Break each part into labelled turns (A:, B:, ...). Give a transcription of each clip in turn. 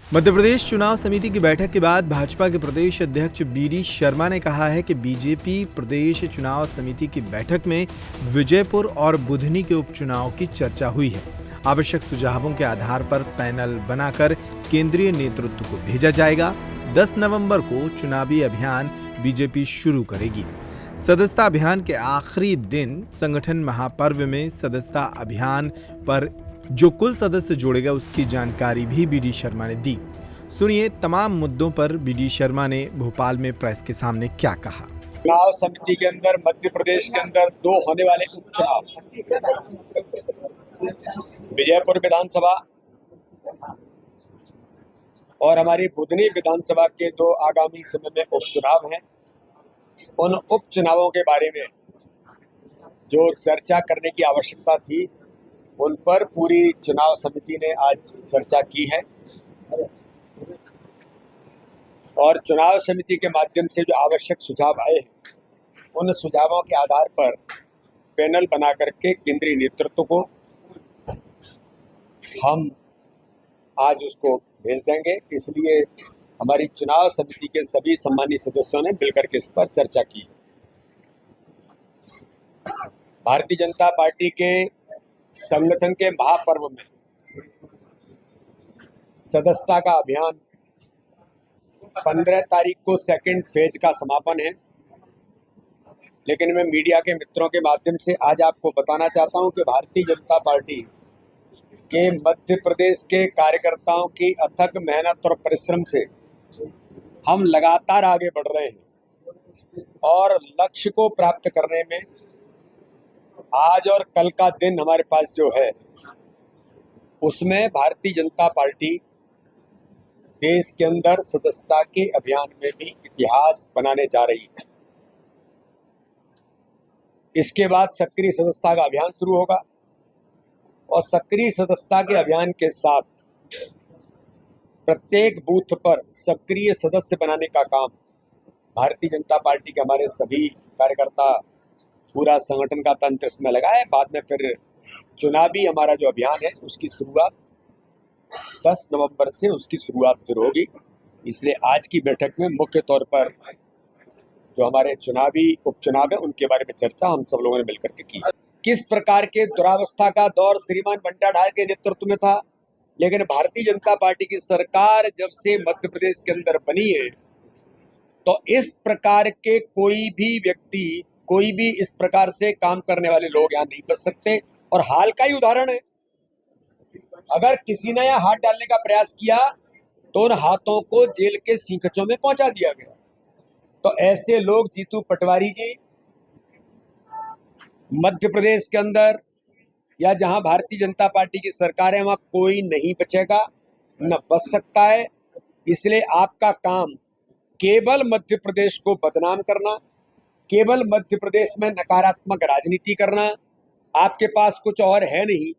A: मध्य प्रदेश चुनाव समिति की बैठक के बाद भाजपा के प्रदेश अध्यक्ष बीडी शर्मा ने कहा है कि बीजेपी प्रदेश चुनाव समिति की बैठक में विजयपुर और बुधनी के उपचुनाव की चर्चा हुई है। आवश्यक सुझावों के आधार पर पैनल बनाकर केंद्रीय नेतृत्व को भेजा जाएगा। 10 नवंबर को चुनावी अभियान बीजेपी शुरू करेगी। सदस्यता अभियान के आखिरी दिन संगठन महापर्व में सदस्यता अभियान पर जो कुल सदस्य जोड़ेगा उसकी जानकारी भी बीडी शर्मा ने दी। सुनिए तमाम मुद्दों पर बीडी शर्मा ने भोपाल में प्रेस के सामने क्या कहा।
B: चुनाव समिति के अंदर मध्य प्रदेश के अंदर 2 होने वाले उपचुनाव, विजयपुर विधानसभा और हमारी बुधनी विधानसभा के 2 आगामी समय में उपचुनाव हैं। उन उपचुनावों के बारे में जो चर्चा करने की आवश्यकता थी उन पर पूरी चुनाव समिति ने आज चर्चा की है और चुनाव समिति के माध्यम से जो आवश्यक सुझाव आए हैं उन सुझावों के आधार पर पैनल बना करके केंद्रीय नेतृत्व को हम आज उसको भेज देंगे। इसलिए हमारी चुनाव समिति के सभी सम्मानित सदस्यों ने मिलकर के इस पर चर्चा की। भारतीय जनता पार्टी के संगठन के महापर्व में सदस्यता का अभियान 15 तारीख को सेकंड फेज का समापन है, लेकिन मैं मीडिया के मित्रों के माध्यम से आज आपको बताना चाहता हूं कि भारतीय जनता पार्टी के मध्य प्रदेश के कार्यकर्ताओं की अथक मेहनत और परिश्रम से हम लगातार आगे बढ़ रहे हैं और लक्ष्य को प्राप्त करने में आज और कल का दिन हमारे पास जो है उसमें भारतीय जनता पार्टी देश के अंदर सदस्यता के अभियान में भी इतिहास बनाने जा रही है। इसके बाद सक्रिय सदस्यता का अभियान शुरू होगा और सक्रिय सदस्यता के अभियान के साथ प्रत्येक बूथ पर सक्रिय सदस्य बनाने का काम भारतीय जनता पार्टी के हमारे सभी कार्यकर्ता, पूरा संगठन का तंत्र इसमें लगा है। बाद में फिर चुनावी हमारा जो अभियान है उसकी शुरुआत 10 नवंबर से उसकी शुरुआत फिर होगी। इसलिए आज की बैठक में मुख्य तौर पर जो हमारे चुनावी उपचुनाव है उनके बारे में चर्चा हम सब लोगों ने मिलकर के की। किस प्रकार के दुरावस्था का दौर श्रीमान बंटा ढाल के नेतृत्व में था, लेकिन भारतीय जनता पार्टी की सरकार जब से मध्य प्रदेश के अंदर बनी है तो इस प्रकार के कोई भी व्यक्ति, कोई भी इस प्रकार से काम करने वाले लोग यहाँ नहीं बच सकते। और हाल का ही उदाहरण है, अगर किसी ने यहाँ हाथ डालने का प्रयास किया तो उन हाथों को जेल के सींखचों में पहुंचा दिया गया। तो ऐसे लोग, जीतू पटवारी जी, मध्य प्रदेश के अंदर या जहां भारतीय जनता पार्टी की सरकार है वहां कोई नहीं बचेगा, न बच सकता है। इसलिए आपका काम केवल मध्य प्रदेश को बदनाम करना, केवल मध्य प्रदेश में नकारात्मक राजनीति करना, आपके पास कुछ और है नहीं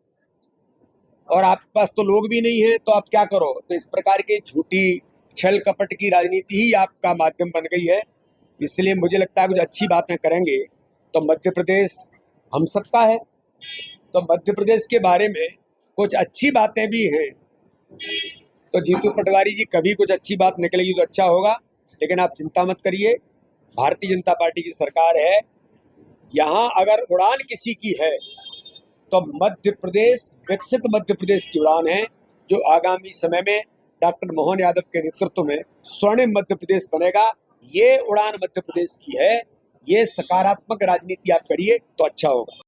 B: और आपके पास तो लोग भी नहीं है, तो आप क्या करो। तो इस प्रकार की झूठी छल कपट की राजनीति ही आपका माध्यम बन गई है। इसलिए मुझे लगता है कुछ अच्छी बातें करेंगे तो मध्य प्रदेश हम सबका है। तो मध्य प्रदेश के बारे में कुछ अच्छी बातें भी हैं तो जीतू पटवारी जी कभी कुछ अच्छी बात निकलेगी तो अच्छा होगा। लेकिन आप चिंता मत करिए, भारतीय जनता पार्टी की सरकार है, यहाँ अगर उड़ान किसी की है तो मध्य प्रदेश, विकसित मध्य प्रदेश की उड़ान है, जो आगामी समय में डॉक्टर मोहन यादव के नेतृत्व में स्वर्णिम मध्य प्रदेश बनेगा। ये उड़ान मध्य प्रदेश की है। ये सकारात्मक राजनीति आप करिए तो अच्छा होगा।